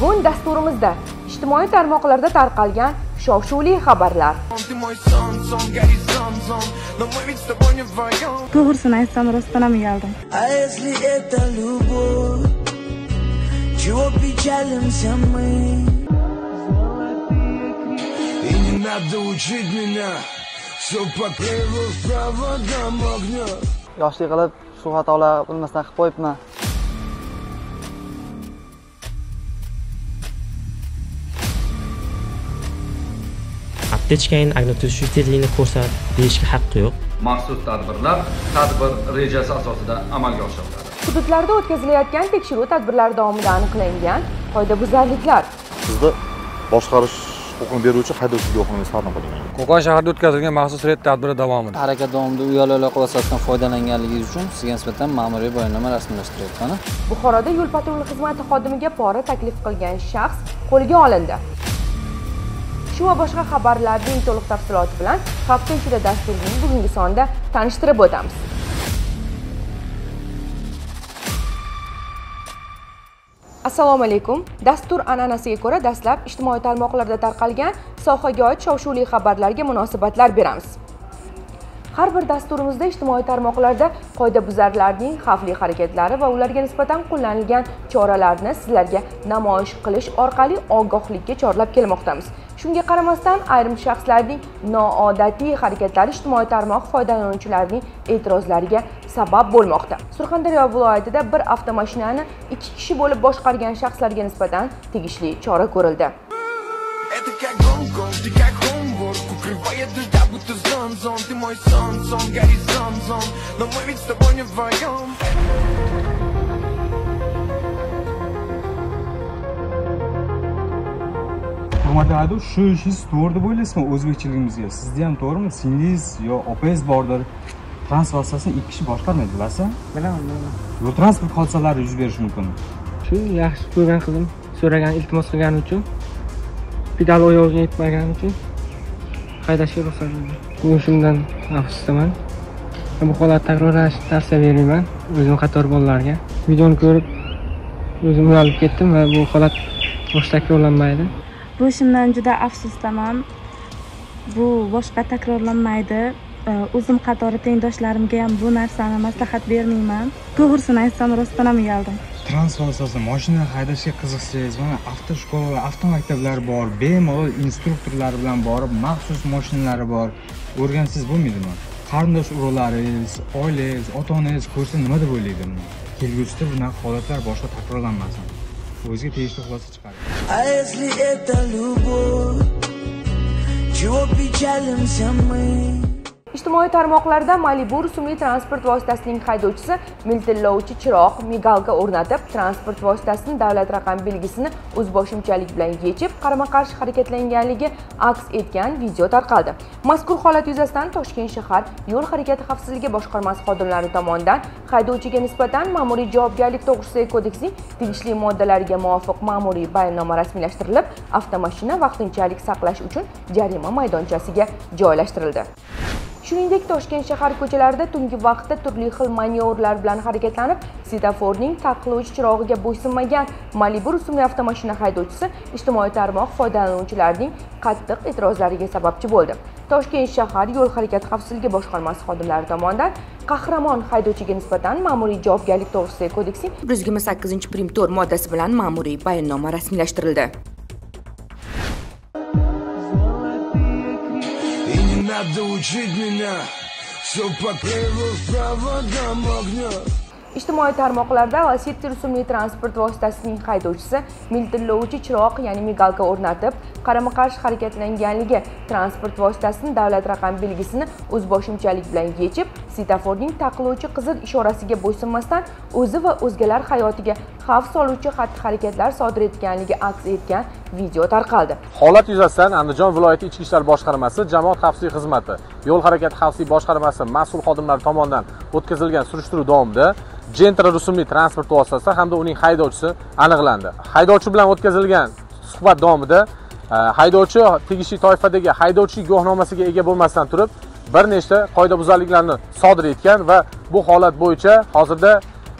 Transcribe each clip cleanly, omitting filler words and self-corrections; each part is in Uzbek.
Bugun dasturimizda ijtimoiy tarmoqlarda tarqalgan shov-shuvli xabarlar. To'g'risini aytsam, rostdan ham uyaldim. Yoshlik qilib shu xatolar bilmasdan qilib qo'yibman. Aptechkaning agnotoshitelligini ko'rsat deyishga haqqi yo'q. Maxsus tadbirlar tadbir rejasi asosida amalga oshiriladi. Hududlarda o'tkazilayotgan tekshiruv tadbirlari davomida aniqlangan qoidabuzarliklar. Sizda boshqarish huquqini beruvchi haydovchi guvohnomangiz taqdim qilingan. Qo'qon shahrida o'tkazilgan maxsus reyd tadbiri davomida Harakat davomida uyali aloqa vositasidan foydalanganligingiz uchun sizga nisbatan ma'muriy bayonnoma rasmiylashtirilyapti. Buxoroda yo'l-patrul xizmati xodimiga pora taklif qilgan shaxs qo'lga olindi. Shu va boshqa xabarlarning to'liq tafsiloti bilan hafta ichida dasturning bugungi sonida tanishtirib o'tamiz. Assalomu alaykum. Dastur an'anasiga ko'ra dastlab ijtimoiy tarmoqlarda tarqalgan sohaga oid shov-shuvli xabarlarga munosabatlar beramiz. Har bir dasturimizda ijtimoiy tarmoqlarda qoidabuzarlarning xavfli harakatlari va ularga nisbatan qo'llanilgan choralarni sizlarga namoyish qilish orqali ogohlikka chorlab kelmoqdamiz. Shunga qaramasdan ayrim shaxslarning noodatiy harakatlari ijtimoiy tarmoq foydalanuvchilarining e'tirozlariga sabab bo'lmoqda. Surxondaryo viloyatida bir avtomashinani 2 kishi bo'lib boshqargan shaxslarga nisbatan tegishli chora ko'rildi. Hurmatli haydovchi, shu ishingiz to'g'ri deb o'ylaysizmi o'zbekchiligimizga? Sizda ham to'g'rimi? Singlingiz yo opangiz bordir. Transport vositasini 2 kishi boshqarmaydi, bilasizmi? Bilaman. Yo'l transport hodisalari yuz berishi mumkin. Shu yaxshi ko'rgan qizim so'ragan, iltimos qilgani uchun, pedal oyog'iga yetmagani uchun haydashga ruxsat berdim. O'shimdan afsusdaman. Bu holat takrorlanishini tavsiya bermayman o'zim qator bolalarga. Videoni ko'rib o'zim uyalib ketdim va bu holat boshqa takrorlanmaydi. Bu ishimdan juda afsusdaman. Bu boshqa takrorlanmaydi. O'zim qatori tengdoshlarimga ham bu narsani maslahat bermayman. To'g'risini aytsam, rostdan ham uyaldim. Transport vositasi mashina haydashga qiziqsangiz, mana avtoshkola va avtomaktablar bor, bemalol instruktorlar bilan borib, maxsus mashinalari bor. O'rgansangiz bo'lmaydimi? Qarindosh urug'laringiz, oilangiz, ota-onangiz ko'rsa nima deb o'ylaydimi? Kelgusida bunaqa holatlar boshqa takrorlanmasin. O'ziga tegishli xulosa chiqaring. Ijtimoiy tarmoqlarda Malibu rusumli transport vositasining haydovchisi miltillovchi chiroq migalka o'rnatib, transport vositasini davlat raqam belgisini o'zboshimchalik bilan yechib, qarama-qarshi harakatlanganligi aks etgan video tarqaldi. Mazkur holat yuzasidan Toshkent shahar yo'l harakati xavfsizligi boshqarmasi xodimlari tomonidan haydovchiga nisbatan ma'muriy javobgarlik to'g'risidagi kodeksning tegishli moddalariga muvofiq ma'muriy bayonnoma rasmiylashtirilib, avtomashina vaqtinchalik saqlash uchun jarima maydonchasiga joylashtirildi. Shuningdek, Toshkent shahar ko'chalarida tungi vaqtda turli xil manyovrlar bilan harakatlanib, svetoforning taqiqlovchi chirog'iga bo'ysunmagan Malibu rusumli avtomashina haydovchisi ijtimoiy tarmoq foydalanuvchilarining qattiq e'tirozlariga sababchi bo'ldi. Toshkent shahar yo'l harakati xavfsizligi boshqarmasi xodimlari tomonidan qahramon haydovchiga nisbatan ma'muriy javobgarlik to'g'risidagi kodeksning 128-prim 4 moddasi bilan ma'muriy bayonnoma rasmiylashtirildi. Ijtimoiy tarmoqlarda Lacetti rusumli transport vositasining haydovchisi miltillovchi chiroq, ya'ni migalka o'rnatib, qarama-qarshi harakatlanganligi, transport vositasini davlat raqam belgisini o'zboshimchalik bilan yechib, svetoforning taqiqlovchi qizil ishorasiga bo'ysunmasdan o'zi va o'zgalar hayotiga xavf soluvchi xatti-harakatlar sodir etganligi aks etgan video tarqaldi. Holat yuzasidan Andijon viloyati Ichki ishlar boshqarmasi, Jamoat xavfsizlik xizmati, yo'l harakati xavfsizlik boshqarmasi mas'ul xodimlari tomonidan o'tkazilgan surishtiruv davomida Gentra rusumli transport vositasi hamda uning haydovchisi aniqlandi. Haydovchi bilan o'tkazilgan suhbat davomida haydovchi tegishli toifadagi haydovchilik guvohnomasiga ega bo'lmasdan turib bir nechta qoidabuzarliklarni sodir etgan va bu holat bo'yicha hozirda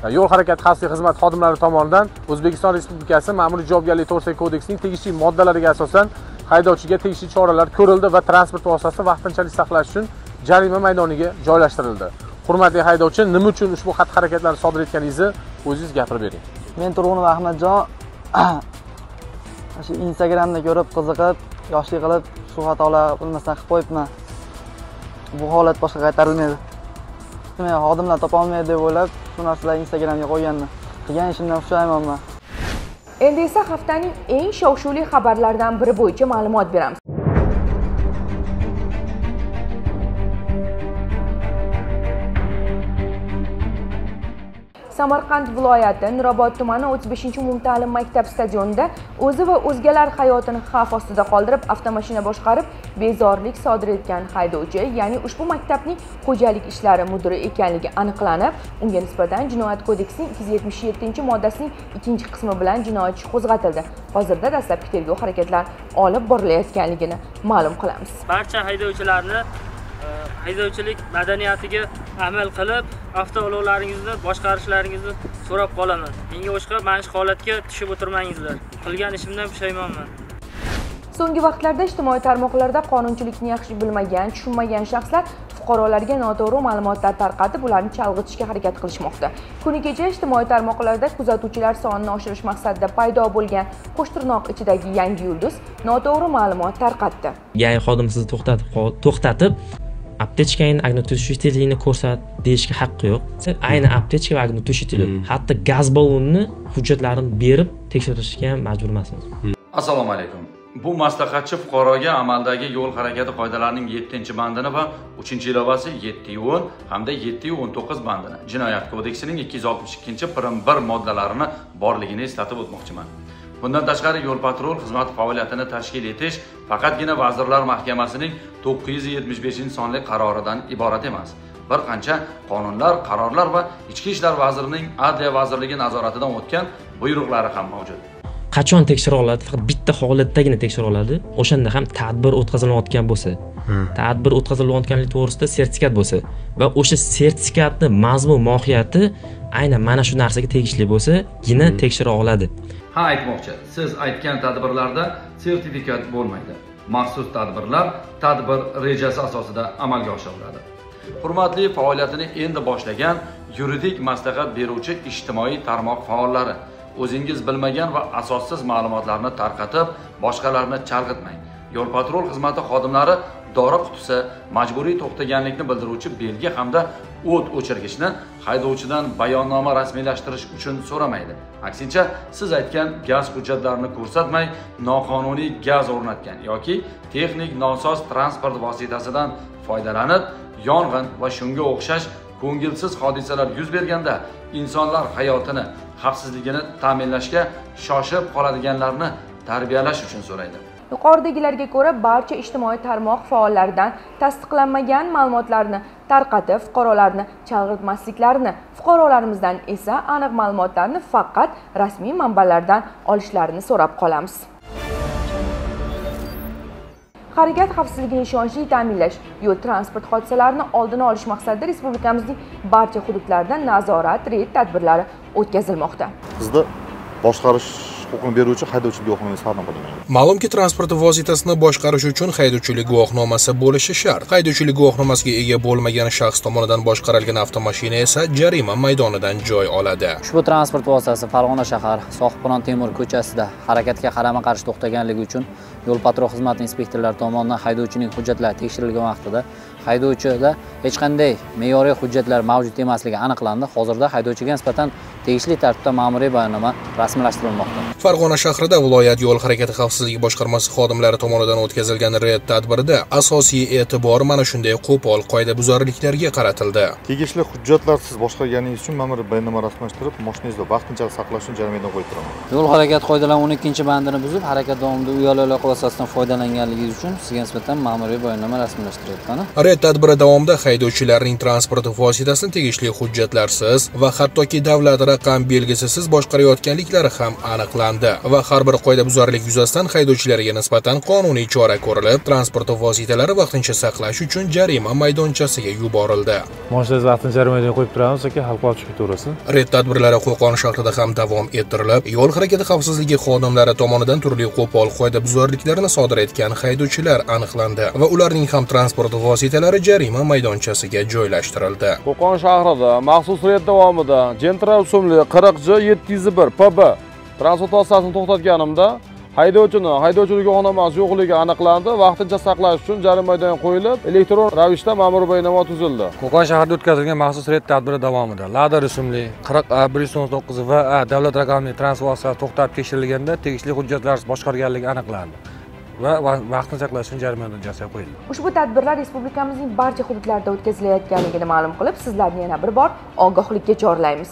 yo'l harakati xavfsizlik xizmati xodimlari tomonidan O'zbekiston Respublikasi Ma'muriy javobgarlik to'g'risidagi kodeksining tegishli moddalariga asosan haydovchiga tegishli choralar ko'rildi va transport vositasini vaqtinchalik saqlash uchun jarima maydoniga joylashtirildi. Hurmatli haydovchi, nima uchun ushbu xatti-harakatlarni sodir etganingizni o'zingiz gapirib bering. Men Turg'unov Ahmadjon shu Instagramda ko'rib qiziqib, yoshlik qilib shu xatolar bo'lmasdan qilib qo'yibman. Bu holat boshqa qaytarilmaydi. Men xodimlar topa olmaydi deb o'ylab, shu narsalarni Instagramga qo'yganman. Qilgan ishimdan pushaymonman. Endi esa haftaning eng shov-shuvli xabarlaridan biri bo'yicha ma'lumot beramiz. Samarqand viloyati Nurobod tumani 35-umumta'lim maktab stadionida o'zi va o'zgalar hayotini xavf ostida qoldirib, avtomashina boshqarib, bezorilik sodir etgan haydovchi, ya'ni ushbu maktabning xo'jalik ishlari mudiri ekanligi aniqlanib, unga nisbatan Jinoyat kodeksining 277-moddasining 2-qismi bilan jinoyat ishi qo'zg'atildi. Hozirda dastlabki tergov harakatlari olib borilayotganligini ma'lum qilamiz. Barcha haydovchilarni haydovchilik madaniyatiga amal qilib, avtoulovlaringizni boshqarishlaringizni so'rab qolaman. Menga boshqa mana shu holatga tushib o'tirmangizlar. Qilgan ishimdan pushaymonman. So'nggi vaqtlarda ijtimoiy tarmoqlarda qonunchilikni yaxshi bilmagan, tushunmagan shaxslar fuqarolarga noto'g'ri ma'lumotlar tarqatib, ularni chalg'itishga harakat qilishmoqda. Kuni kecha ijtimoiy tarmoqlarda kuzatuvchilar sonini oshirish maqsadida paydo bo'lgan qo'shtirnoq ichidagi yangi yulduz noto'g'ri ma'lumot tarqatdi. Ya'ni xodim sizni to'xtatib aptechkani magnitoshutelini ko'rsat deyishga haqqi yo'q. Ayni aptechka va magnitoshutel, hatto gaz ballonni hujjatlarini berib tekshirishga ham majbur emasmiz. Assalomu alaykum. Bu maslahatchi fuqaroga amaldagi yo'l harakati qoidalarining 7-bandini va 3-ilovasi 7-10 hamda 7-19 bandini, Jinoyat kodeksining 262-1 moddalarini borligini eslatib o'tmoqchiman. Bundan tashqari yo'l-patrul xizmati faoliyatini tashkil etish faqatgina Vazirlar Mahkamasining 975-sonli qaroridan iborat emas. Bir qancha qonunlar, qarorlar va Ichki ishlar vazirining Adliya vazirligi nazoratidan o'tgan buyruqlari ham mavjud. Qachon tekshira oladi? Faqat bitta holatdagina tekshira oladi. O'shanda ham tadbir o'tkazilayotgan bo'lsa, tadbir o'tkazilayotganligi to'g'risida sertifikat bo'lsa va o'sha sertifikatning mazmun mohiyati aynan mana shu narsaga tegishli bo'lsa, gina tekshira oladi. Ha, aytmoqchi, siz aytgan tadbirlarda sertifikat bo'lmaydi. Maxsus tadbirlar tadbir rejasi asosida amalga oshiriladi. Hurmatli faoliyatini endi boshlagan yuridik maslahat beruvchi ijtimoiy tarmoq faollari, o'zingiz bilmagan va asossiz ma'lumotlarni tarqatib, boshqalarni chalg'itmang. Yo'l-patrul xizmati xodimlari dori qutisi, majburiy to'xtaganlikni bildiruvchi belgi hamda o't o'chirgichni haydovchidan bayonnoma rasmiylashtirish uchun so'ramaydi. Aksincha, siz aytgan gaz hujjatlarini ko'rsatmay, noqonuniy gaz o'rnatgan yoki texnik nosoz transport vositasidan foydalanib, yong'in va shunga o'xshash ko'ngilsiz hodisalar yuz berganda insonlar hayotini, xavfsizligini ta'minlashga shoshib qoladiganlarni tarbiyalash uchun so'raydi. Yuqoridagilarga ko'ra, barcha ijtimoiy tarmoq faollaridan tasdiqlanmagan ma'lumotlarni tarqatib, fuqarolarni chalg'itmasliklarini, fuqarolarimizdan esa aniq ma'lumotlarni faqat rasmiy manbalardan olishlarini so'rab qolamiz. Harakat xavfsizligini ishonchli ta'minlash, yo'l transport hodisalarini oldini olish maqsadida respublikamizning barcha hududlarida nazorat, reyd tadbirlari o'tkazilmoqda. Bizda boshqarish huquqini beruvchi haydovchilik guvohnomasi talab qilingan. Ma'lumki, transport vositasini boshqarish uchun haydovchilik guvohnomasi bo'lishi shart. Haydovchilik guvohnomasiga ega bo'lmagan shaxs tomonidan boshqarilgan avtomashina esa jarima maydonidan joy oladi. Ushbu transport vositasi Farg'ona shahar Sohibqiron Temur ko'chasida harakatga qarama-qarshi to'xtaganligi uchun yo'l-patrul xizmati inspektorlari tomonidan haydovchining hujjatlari tekshirilgan vaqtida haydovchida hech qanday me'yoriy hujjatlar mavjud emasligi aniqlandi. Hozirda haydovchiga nisbatan tegishli tartibda ma'muriy bayonnoma rasmiylashtirilmoqda. Farg'ona shahrida viloyat yo'l harakati xavfsizligi boshqarmasi xodimlari tomonidan o'tkazilgan reyd tadbirida asosiy e'tibor mana shunday qo'pol qoidabuzarliklarga qaratildi. Tegishli hujjatlarsiz boshqarganingiz uchun ma'muriy bayonnoma rasmiylashtirib, mashinangizni vaqtinchalik saqlash uchun jarimadan qo'yib turaman. Yo'l harakati qoidalarining 12-bandini buzib, harakat davomida uyali aloqa vositasidan foydalanganligingiz uchun sizga nisbatan ma'muriy bayonnoma rasmiylashtiryapman. Reyd Red tadbiri davomida haydovchilarning transport vositasini tegishli hujjatlarsiz va hattoki davlat raqam belgisisiz boshqarayotganliklari ham aniqlandi va har bir qoidabuzarlik yuzasidan haydovchilarga nisbatan qonuniy chora ko'rilib, transport vositalari vaqtincha saqlash uchun jarima maydonchasiga yuborildi. Mashinangizni vaqtincha jarimaga qo'yib turamiz aka, hal qilib chiqib turasiz. Red tadbirlari Qo'qon shahrida ham davom ettirilib, yo'l harakati xavfsizligi xodimlari tomonidan turli qo'pol qoidabuzarliklarni sodir etgan haydovchilar aniqlandi va ularning ham transport vositalari jarima maydonchasiga joylashtirildi. Qo'qon shahrida maxsus reyd davomida Gentra rusumli 40J701 PB transport vositasini to'xtatganimda haydovchilik guvohnomasi yo'qligi aniqlandi. Vaqtincha saqlash uchun jarimadan qo'yilib, elektron ravishda ma'muriy bayonnoma tuzildi. Qo'qon shahrida o'tkazilgan maxsus reyd tadbiri davomida Lada rusumli 40A119 va davlat raqamli transport vositasi to'xtatib tekshirilganda tegishli hujjatlarsiz boshqarganligi aniqlandi va vaqtni saqlash uchun jarimadan jasab qo'yildi. Ushbu tadbirlar respublikamizning barcha hududlarida o'tkazilayotganligini ma'lum qilib, sizlarni yana bir bor ogohlikka chorlaymiz.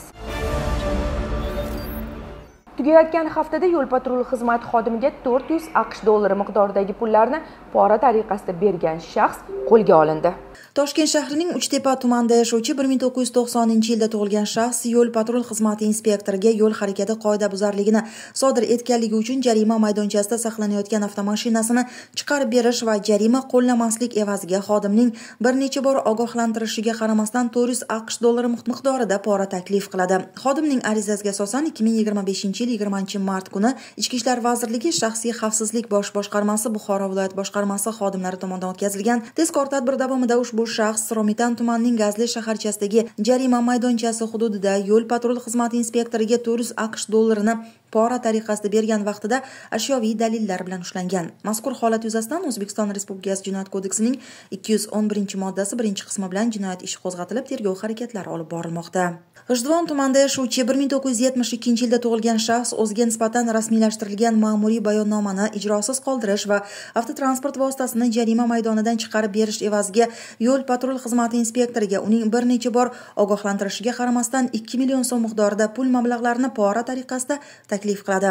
Tugayotgan haftada yo'l-patrul xizmati xodimiga 400 AQSh dollari miqdoridagi pullarni pora tariqasida bergan shaxs qo'lga olindi. Toshkent shahrining Uchtepa tumanida yashovchi 1990-yilda tug'ilgan shaxs yo'l-patrul xizmati inspektoriga yo'l harakati qoidabuzarligini sodir etganligi uchun jarima maydonchasida saqlanayotgan avtomashinasini chiqarib berish va jarima qo'llamaslik evaziga xodimning bir necha bor ogohlantirishiga qaramasdan 400 AQSh dollari miqdorida pora taklif qiladi. Xodimning arizasiga asosan 2025-yil 20-mart kuni Ichki ishlar vazirligi shaxsiy xavfsizlik bosh boshqarmasi Buxoro viloyat boshqarmasi xodimlari tomonidan o'tkazilgan tezkor tadbir davomida ushbu shaxs Romitan tumanining Gazli shaharchasidagi jarima maydonchasi hududida yo'l-patrul xizmati inspektoriga 400 AQSh dollarini pora tariqasida bergan vaqtida ashyoviy dalillar bilan ushlangan. Mazkur holat yuzasidan O'zbekiston Respublikasi Jinoyat kodeksining 211-moddasi 1-qismi bilan jinoyat ishi qo'zg'atilib, tergov harakatlari olib borilmoqda. G'ijduvon tumanida yashovchi 1972-yilda tug'ilgan shaxs o'ziga nisbatan rasmiylashtirilgan ma'muriy bayonnomani ijrosiz qoldirish va avtotransport vositasini jarima maydonidan chiqarib berish evaziga yo'l-patrul xizmati inspektoriga uning bir necha bor ogohlantirishiga qaramasdan 2 million so'm miqdorida pul mablag'larini pora tariqasida taklif qiladi.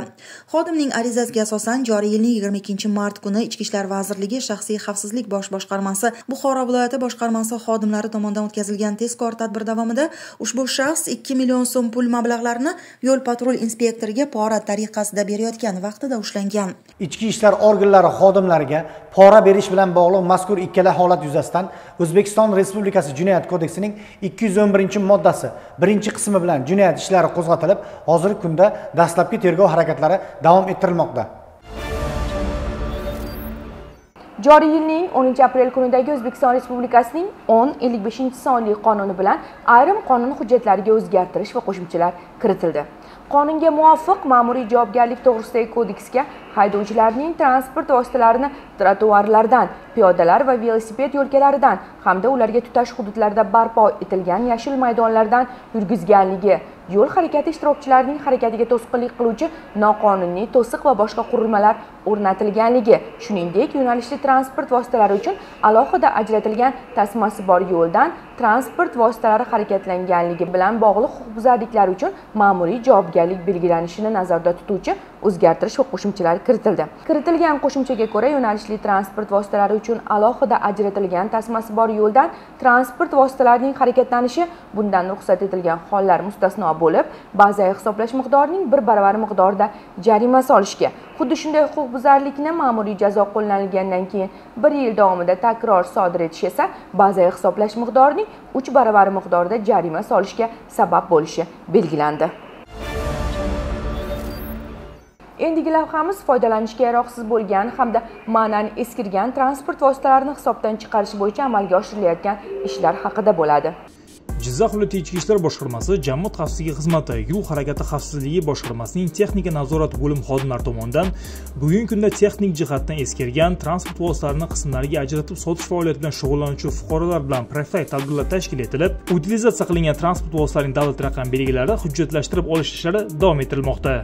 Xodimning arizasiga asosan joriy yilning 22-mart kuni Ichki ishlar vazirligi shaxsiy xavfsizlik bosh boshqarmasi Buxoro viloyati boshqarmasi xodimlari tomonidan o'tkazilgan tezkor tadbir davomida ushbu shaxs 2 million so'm pul mablag'larini yo'l-patrul inspektoriga pora tariqasida berayotgan vaqtida ushlangan. Ichki ishlar organlari xodimlariga pora berish bilan bog'liq mazkur ikkala holat yuzasidan O'zbekiston Respublikasi Jinoyat kodeksining 211-moddasi 1-qismi bilan jinoyat ishlari qo'zg'atilib, hozirgi kunda dastlabki tergov harakatlari davom ettirilmoqda. Joriy yilning 10-aprel kunidagi O'zbekiston Respublikasining 10.55-sonli qonuni bilan ayrim qonun hujjatlariga o'zgartirish va qo'shimchalar kiritildi. Qonunga muvofiq ma'muriy javobgarlik to'g'risidagi kodeksga haydovchilarning transport vositalarini trotuarlardan, piyodalar va velosiped yo'lkalaridan hamda ularga tutash hududlarida barpo etilgan yashil maydonlardan yurgizganligi, yo'l harakati ishtirokchilarining harakatiga to'sqinlik qiluvchi noqonuniy to'siq va boshqa qurilmalar o'rnatilganligi, shuningdek yo'nalishli transport vositalari uchun alohida ajratilgan tasmasi bor yo'ldan transport vositalari harakatlanganligi bilan bog'liq huquqbuzarliklar uchun ma'muriy javobgarlik belgilanishini nazarda tutuvchi o'zgartirish va qo'shimchalar kiritildi. Kiritilgan qo'shimchaga ko'ra yo'nalishli transport vositalari uchun alohida ajratilgan tasmasi bor yo'ldan transport vositalarining harakatlanishi bundan ruxsat etilgan hollar mustasno bo'lib, bazaviy hisoblash miqdorining 1 baravar miqdorida jarima solishga, xuddi shunday huquqbuzarlikni ma'muriy jazo qo'llanilgandan keyin 1 yil davomida takror sodir etish esa bazaviy hisoblash miqdorining 3 baravar miqdorida jarima solishga sabab bo'lishi belgilandi. Endigi lavhamiz foydalanishga yaroqsiz bo'lgan hamda ma'nan eskirgan transport vositalarini hisobdan chiqarish bo'yicha amalga oshirilayotgan ishlar haqida bo'ladi. Jizzax viloyati Ichki ishlar boshqarmasi Jamoat xavfsizligi xizmati yo'l harakati xavfsizligi boshqarmasining texnika nazorati bo'lim xodimlari tomonidan bugungi kunda texnik jihatdan eskirgan transport vositalarini qismlariga ajratib sotish faoliyati bilan shug'ullanuvchi fuqarolar bilan profilaktik tadbirlar tashkil etilib, utilizatsiya qilingan transport vositalarining davlat raqam belgilari hujjatlashtirib olish ishlari davom ettirilmoqda.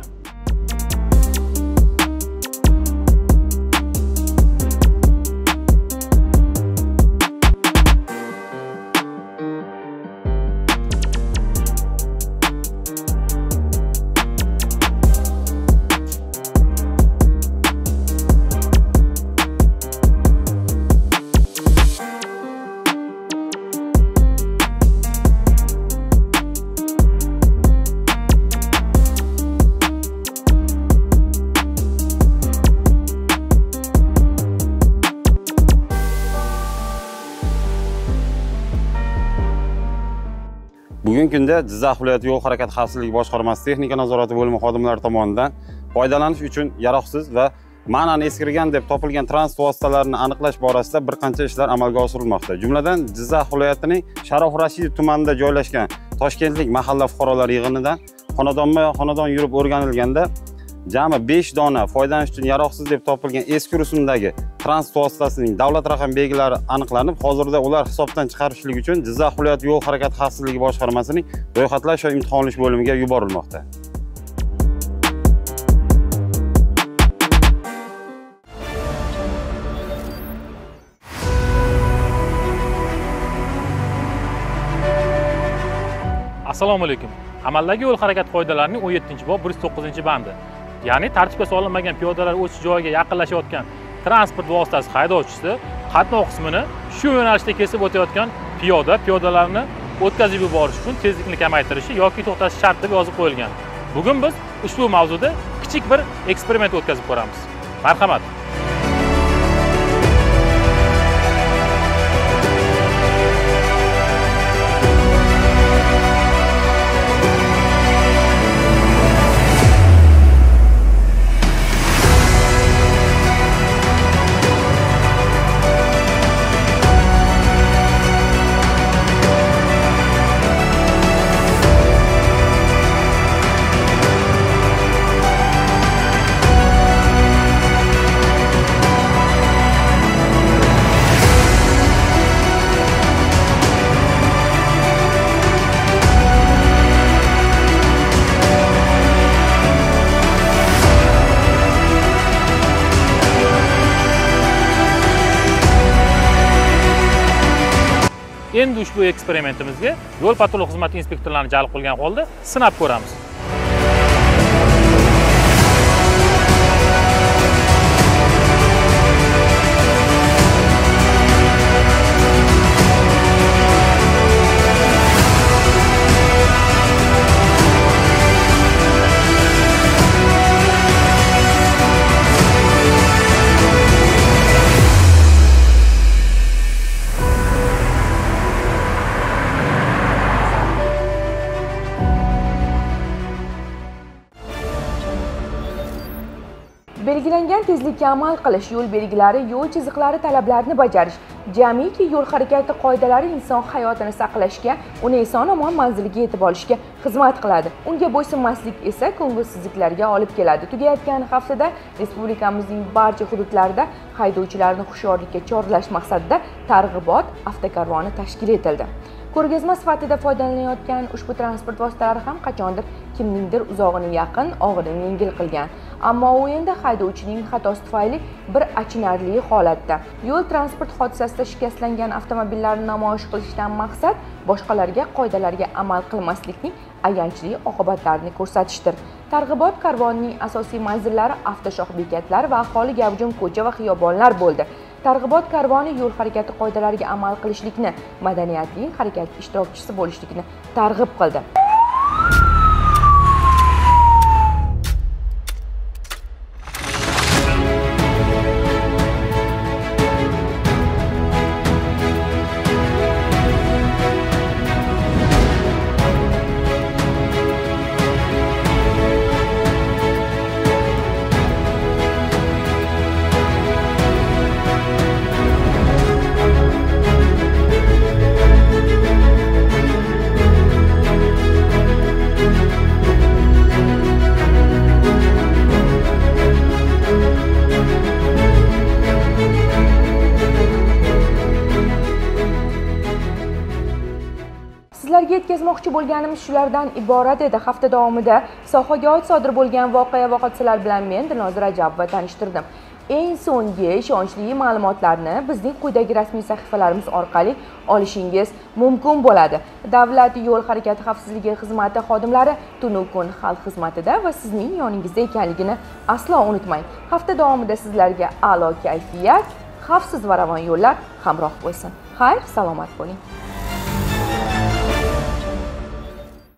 Bugungi kunda Jizzax viloyati yo'l harakati xavfsizligi boshqarmasi texnika nazorati bo'limi xodimlari tomonidan foydalanish uchun yaroqsiz va ma'nan eskirgan deb topilgan transport vositalarini aniqlash borasida bir qancha ishlar amalga oshirilmoqda. Jumladan, Jizzax viloyatining Sharof Rashidov tumanida joylashgan Toshkentlik mahalla fuqarolar yig'inidan xonadonma-xonadon yurib o'rganilganda jami 5 dona foydalanish uchun yaroqsiz deb topilgan eski rusumdagi transport vositasining davlat raqam belgilari aniqlanib, hozirda ular hisobdan chiqarishlik uchun Jizzax viloyati yo'l harakati xavfsizligi boshqarmasining ro'yxatlash va imtihonlash bo'limiga yuborilmoqda. Assalomu alaykum. Amaldagi yo'l harakati qoidalarining 17-bob 109-bandi. Ya'ni tartibga solinmagan piyodalar o'tish joyiga yaqinlashayotgan transport vositasi haydovchisi qatnov qismini shu yo'nalishda kesib o'tayotgan piyodalarni o'tkazib yuborish uchun tezlikni kamaytirishi yoki to'xtatish shart deb yozib qo'yilgan. Bugun biz ushbu mavzuda kichik bir eksperiment o'tkazib ko'ramiz. Marhamat. Endi ushbu eksperimentimizga yo'l patrul xizmati inspektorlarini jalb qilgan holda sinab ko'ramiz. Belgilangan tezlikka amal qilish, yo'l belgilari, yo'l chiziqlari talablarini bajarish, jamiki yo'l harakati qoidalari inson hayotini saqlashga, uni eson-omon manziliga yetib olishga xizmat qiladi. Unga bo'ysunmaslik esa ko'ngilsizliklarga olib keladi. Tugayotgan haftada respublikamizning barcha hududlarida haydovchilarni hushyorlikka chorlash maqsadida targ'ibot avtokarvoni tashkil etildi. Ko'rgazma sifatida foydalanayotgan ushbu transport vositalari ham qachondir kimningdir uzog'ini yaqin, og'irini yengil qilgan. Ammo u endi haydovchining xatosi tufayli bir achinarli holatda. Yo'l transport hodisasida shikastlangan avtomobillarni namoyish qilishdan maqsad boshqalarga qoidalarga amal qilmaslikning ayanchli oqibatlarini ko'rsatishdir. Targ'ibot karvonining asosiy manzillari avtoshoh bekatlari va aholi gavjum ko'cha va xiyobonlar bo'ldi. Targ'ibot karvoni yo'l harakati qoidalariga amal qilishlikni, madaniyatli harakat ishtirokchisi bo'lishlikni targ'ib qildi. Sizlarga yetkazmoqchi bo'lganimiz shulardan iborat edi. Hafta davomida sohaga oid sodir bo'lgan voqea va hodisalar bilan men Dilnoza Rajabova tanishtirdim. Eng so'nggi ishonchli ma'lumotlarni bizning quyidagi rasmiy sahifalarimiz orqali olishingiz mumkin bo'ladi. Davlat yo'l harakati xavfsizligi xizmati xodimlari tunu kun xalq xizmatida va sizning yoningizda ekanligini aslo unutmang. Hafta davomida sizlarga a'lo kayfiyat, xavfsiz va ravon yo'llar hamroh bo'lsin. Xayr, salomat bo'ling.